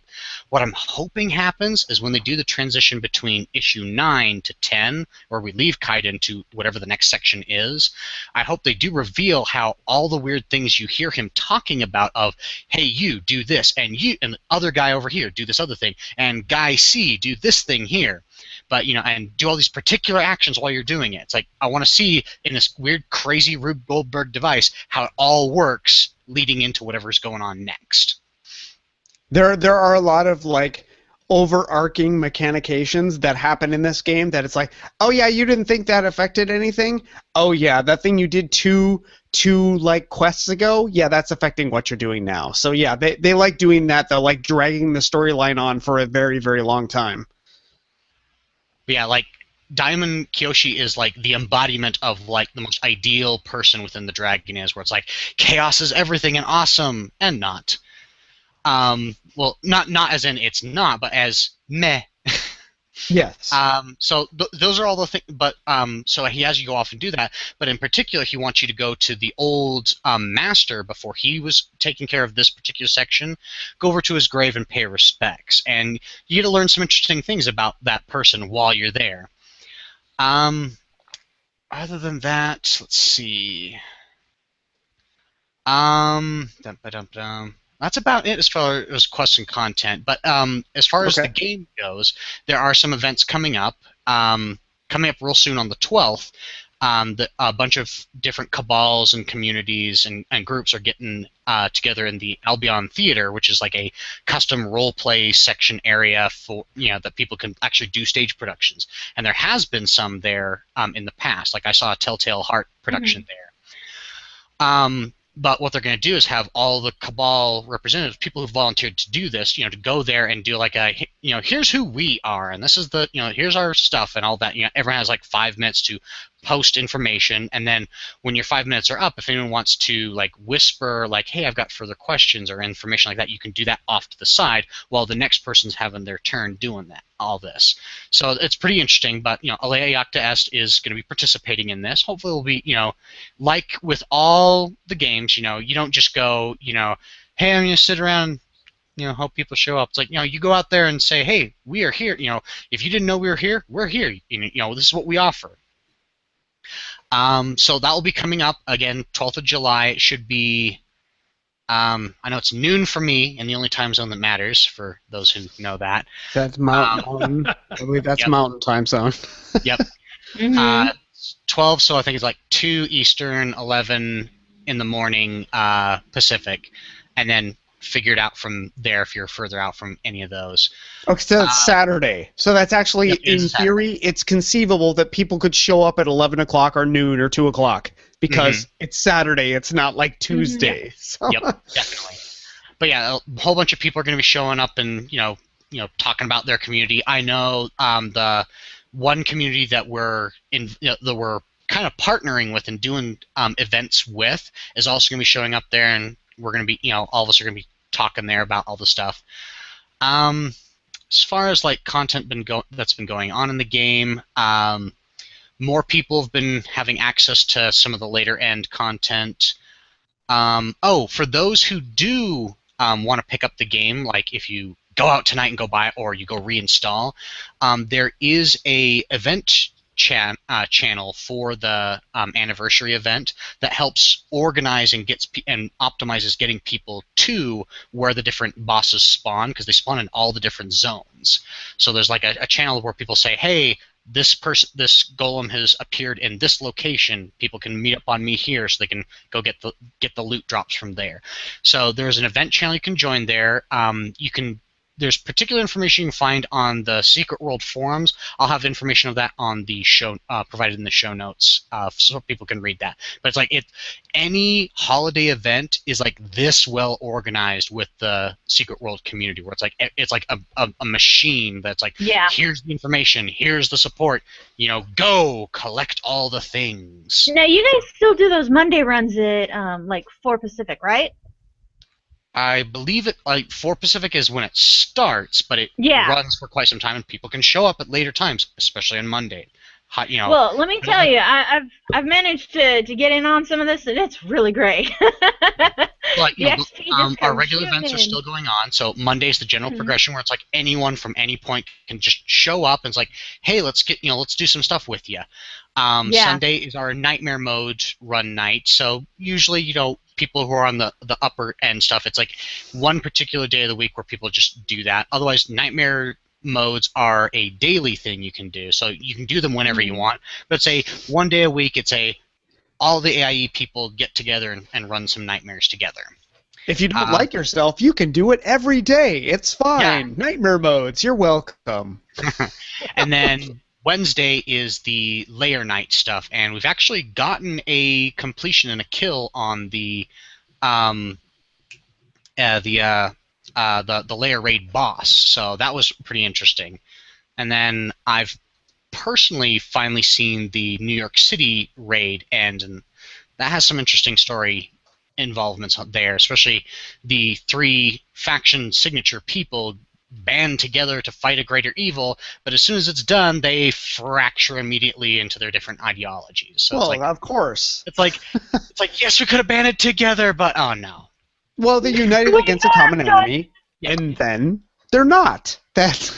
what I'm hoping happens is when they do the transition between issue 9 to 10, where we leave Kaiden to whatever the next section is, I hope they do reveal how all the weird things you hear him talking about of, hey, you do this, and you and the other guy over here do this other thing, and guy C do this thing here. But and do all these particular actions while you're doing it. It's like I want to see in this weird, crazy Rube Goldberg device how it all works, leading into whatever's going on next. There are a lot of overarching mechanications that happen in this game that it's like, oh yeah, you didn't think that affected anything? Oh yeah, that thing you did two quests ago, yeah, that's affecting what you're doing now. So yeah, they like doing that. They're dragging the storyline on for a very, very long time. Yeah, Diamond Kyoshi is the embodiment of the most ideal person within the Dragon is, where it's chaos is everything and awesome and not. Well, not as in it's not, but as meh. Yes. So those are all the things, but so he has you go off and do that. But in particular, he wants you to go to the old master before he was taking care of this particular section. Go over to his grave and pay respects, and you get to learn some interesting things about that person while you're there. Other than that, let's see. That's about it as far as quests and content. But as far as the game goes, there are some events coming up. Coming up real soon on the 12th, a bunch of different cabals and communities and groups are getting together in the Albion Theater, which is a custom role-play section area for that people can actually do stage productions. And there has been some there in the past. I saw a Telltale Heart production there. But what they're going to do is have all the Cabal representatives, people who volunteered to do this, to go there and do here's who we are, and this is the, here's our stuff and all that. Everyone has 5 minutes to post information, and then when your 5 minutes are up, if anyone wants to whisper hey, I've got further questions or information like that, you can do that off to the side while the next person's having their turn doing all this. So it's pretty interesting, but Alea Iacta Est is going to be participating in this. Hopefully it'll be, like with all the games, you don't just go, hey, I'm going to sit around, hope people show up. It's you go out there and say, hey, we are here. If you didn't know we were here, we're here. This is what we offer. So that will be coming up again, 12th of July. It should be, I know it's noon for me, and the only time zone that matters for those who know that. That's Mountain. I believe that's Mountain time zone. Yep. 12, so I think it's 2 Eastern, 11 in the morning Pacific, and then figure it out from there if you're further out from any of those. Okay, so that's Saturday. So that's actually, in theory, it's conceivable that people could show up at 11 o'clock or noon or 2 o'clock because it's Saturday. It's not Tuesday. So. Yep, definitely. But yeah, a whole bunch of people are going to be showing up and talking about their community. I know the one community that we're in, that we're kind of partnering with and doing events with is also going to be showing up there, and we're going to be, all of us are going to be talking there about all the stuff. As far as content that's been going on in the game, more people have been having access to some of the later end content. For those who do want to pick up the game, if you go out tonight and go buy it or you go reinstall, there is a event channel for the anniversary event that helps organize and and optimizes getting people to where the different bosses spawn, because they spawn in all the different zones. So there's a channel where people say, hey, this golem has appeared in this location. People can meet up on me here, so they can go get the loot drops from there. So there's an event channel you can join there. There's particular information you can find on the Secret World forums. I'll have information of that on the show, provided in the show notes, so people can read that. But it's any holiday event is this well organized with the Secret World community, where it's a machine that's here's the information, here's the support, go collect all the things. Now you guys still do those Monday runs at 4 Pacific, right? I believe it, like 4 Pacific is when it starts, but it Yeah. runs for quite some time, and people can show up at later times, especially on Monday. Well, let me tell you, I've managed to get in on some of this, and it's really great. Like, The XP just our comes regular events are shooting. still going on. So Monday's the general progression, where it's like anyone from any point can just show up, and it's like, hey, let's do some stuff with you. Yeah. Sunday is our nightmare mode run night. So usually, people who are on the upper end stuff, it's like one particular day of the week where people just do that. Otherwise, nightmare modes are a daily thing you can do, so you can do them whenever you want. But say one day a week, it's all the AIE people get together and run some nightmares together. If you don't like yourself, you can do it every day. It's fine. Yeah. Nightmare modes. You're welcome. And then Wednesday is the layer night stuff, and we've actually gotten a completion and a kill on the layer raid boss. So that was pretty interesting. And then I've personally finally seen the New York City raid end, and that has some interesting story involvements there, especially the 3 faction signature people band together to fight a greater evil, but as soon as it's done, they fracture immediately into their different ideologies. So Well, it's like, of course. it's like yes, we could have banded together, but oh no. Well, they united against a common enemy, and then they're not. That's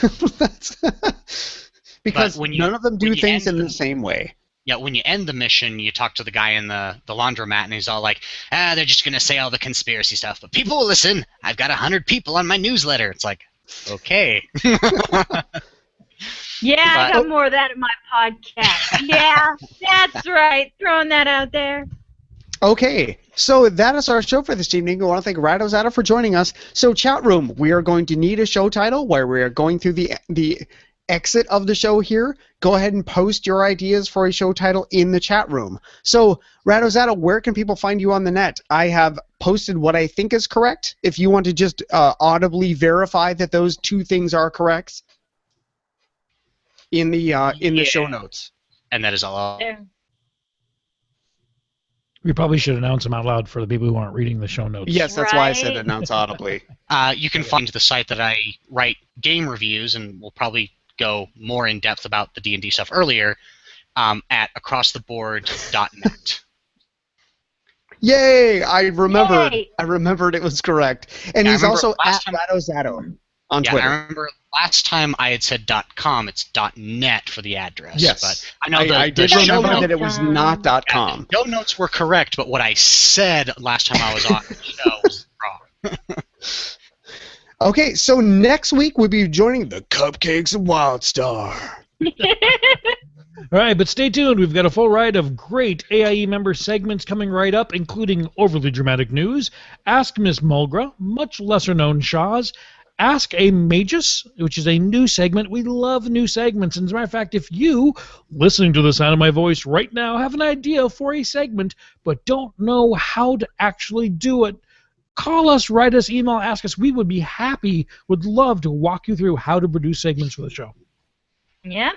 because when you- none of them do when you things end in the them- same way. Yeah, when you end the mission, you talk to the guy in the laundromat, and he's all like, they're just going to say all the conspiracy stuff, but people will listen. I've got 100 people on my newsletter. It's like, okay. Yeah, I But- got more of that in my podcast. Yeah, that's right. Throwing that out there. Okay, so that is our show for this evening. I want to thank Radozada for joining us. So, chat room, we are going to need a show title where we are going through the exit of the show here. Go ahead and post your ideas for a show title in the chat room. So, Radozada, where can people find you on the net? I have posted what I think is correct. If you want to just audibly verify that those 2 things are correct in the show notes. And that is all. There. We probably should announce them out loud for the people who aren't reading the show notes. Yes, that's why I said Right. announce audibly. You can find the site that I write game reviews, and we'll probably go more in depth about the D&D stuff earlier, at acrosstheboard.net. Yay! I remembered. Yay! I remembered it was correct. And Yeah, I he's remember also at last time- Radozado on Yeah, Twitter. I remember last time I had said .com, it's .net for the address. Yes. But I know I the did show remember notes, that it was not .com. show notes were correct, but what I said last time I was on the show was wrong. Okay, so next week we'll be joining the Cupcakes of Wildstar. All right, but stay tuned. We've got a full ride of great AIE member segments coming right up, including Overly Dramatic News, Ask Miss Mulgra, much lesser-known Shaws, Ask a Magus, which is a new segment. We love new segments. And as a matter of fact, if you, listening to the sound of my voice right now, have an idea for a segment but don't know how to actually do it, call us, write us, email, ask us. We would be happy, would love to walk you through how to produce segments for the show. Yeah.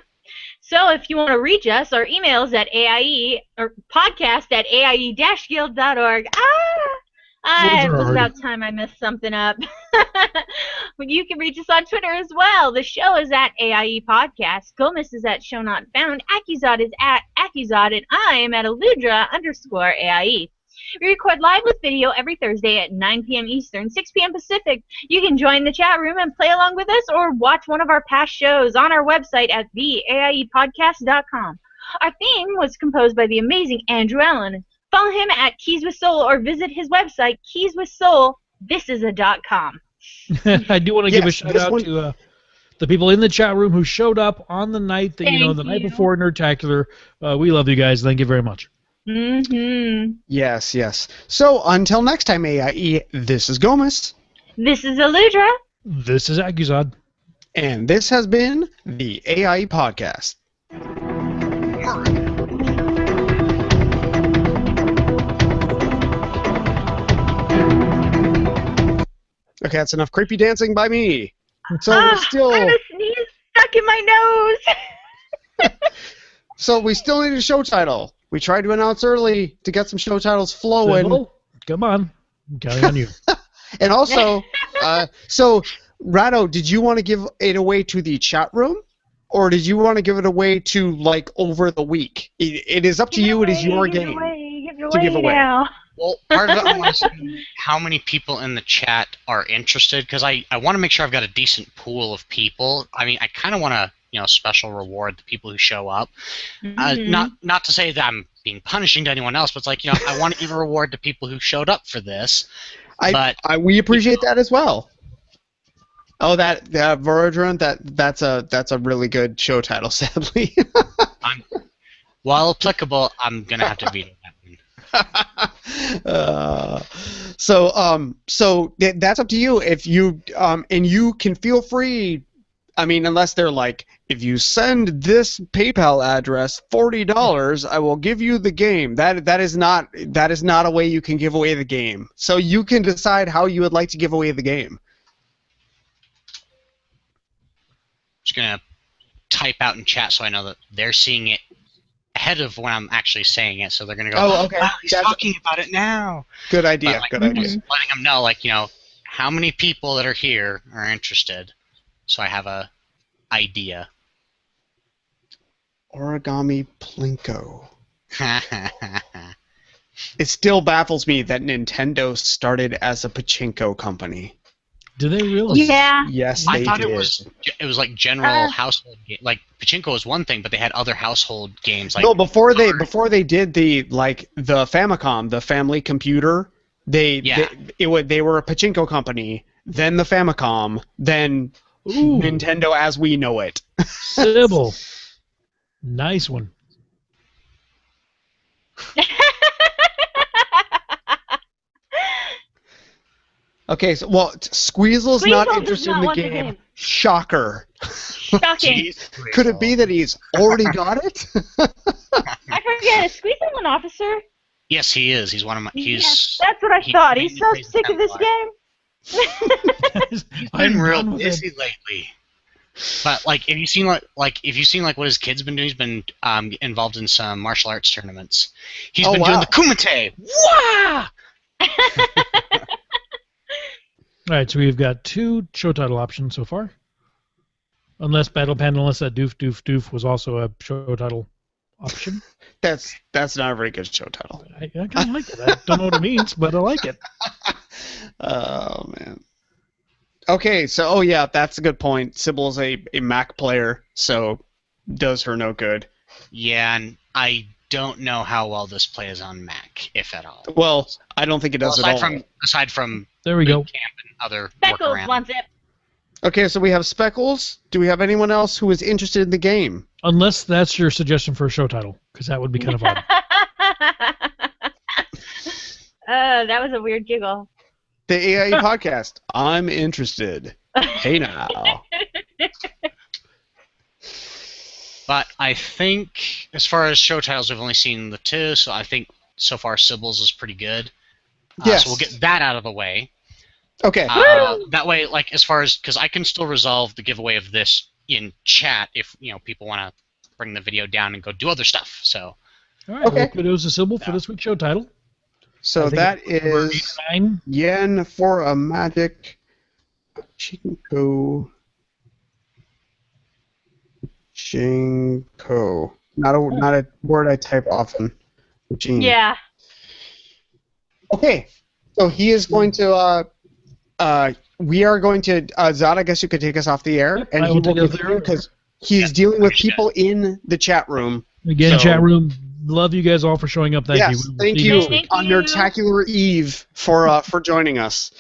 So if you want to reach us, our email is at AIE or podcast at AIE-guild.org. It was about time I messed something up. You can reach us on Twitter as well. The show is at AIE Podcast. Gomez is at Show Not Found. Accuzod is at Accuzod, and I am at Aludra_AIE. We record live with video every Thursday at 9 p.m. Eastern, 6 p.m. Pacific. You can join the chat room and play along with us or watch one of our past shows on our website at theaiepodcast.com. Our theme was composed by the amazing Andrew Allen. Follow him at Keys with Soul or visit his website, keyswithsoul.com. I do want to give a Yes, shout this out one- to the people in the chat room who showed up on the night that Thank the night you. before Nerdtacular. We love you guys. Thank you very much. Mm-hmm. Yes, yes. So until next time, AIE, this is Gomez, This is Aludra. This is Accuzod. and this has been the AIE Podcast. Okay, that's enough creepy dancing by me. So I still, have a sneeze stuck in my nose. we still need a show title. We tried to announce early to get some show titles flowing. Sybil, come on. I'm counting on you. And also, so Rado, did you want to give it away to the chat room, or did you want to give it away to like over the week? It is up to you. It is your game to give away. Now. Well, part of it I want to see how many people in the chat are interested, because I want to make sure I've got a decent pool of people. I mean, I kind of want to, special reward the people who show up. Not to say that I'm being punishing to anyone else, but it's like, I want to give a reward to people who showed up for this. We appreciate that as well. Oh, that Vorodron, that's a really good show title, sadly. While applicable, I'm gonna have to veto that one. So that's up to you. If you and you can feel free. I mean, unless they're like, if you send this PayPal address $40, I will give you the game. That is not a way you can give away the game. So you can decide how you would like to give away the game. Just gonna type out in chat so I know that they're seeing it ahead of when I'm actually saying it. So they're gonna go, "Oh, okay, wow, he's talking about it now." Good idea. Good idea. Just letting them know, how many people that are here are interested, so I have a idea. Origami Plinko. It still baffles me that Nintendo started as a pachinko company. Do they really? Yeah. Yes, they I thought did. it was like general household game. Like pachinko was one thing, but they had other household games. Like no, before they did the Famicom, the family computer, they were a pachinko company. Then the Famicom, then Nintendo as we know it. Sybil. Nice one. Okay, so Squeezel's not interested in the game. Shocker. Shocking. Could it be that he's already got it? I forget. Is Squeezel an officer? Yes, he is. He's one of my. That's what I thought. He's so sick of this game. He's been real busy lately. But if you've seen what his kid's been doing, he's been involved in some martial arts tournaments. He's been doing the kumite. Wah! All right, so we've got 2 show title options so far. Unless Battle Panelist said Doof Doof Doof was also a show title option. That's not a very good show title. I kind of like it. I don't know what it means, but I like it. Oh, man. Okay, so, that's a good point. Sybil's a Mac player, so does her no good. Yeah, and I don't know how well this plays on Mac, if at all. Well, I don't think it does at all. Aside from there we go. Camp and other Speckles workarounds. wants it. Okay, so we have Speckles. Do we have anyone else who is interested in the game? Unless that's your suggestion for a show title, because that would be kind of odd. That was a weird giggle. The AIE Podcast. I'm interested. Hey now. But I think, as far as show titles, we've only seen the 2, so I think so far Sybil's is pretty good. Yes. So we'll get that out of the way. Okay. That way, as far as, because I can still resolve the giveaway of this in chat if people want to bring the video down and go do other stuff. So. All right. Okay. Well, kudos to Sybil for this week's show title. So that is yen for a magic Pachinko. Pachinko. Not a word I type often. Pachinko. Yeah. Okay. So he is going to we are going to Zod, I guess you could take us off the air, and he will continue because he's dealing with people in the chat room. Again, chat room. Love you guys all for showing up. Thank you. Thank you on your tacular eve for joining us.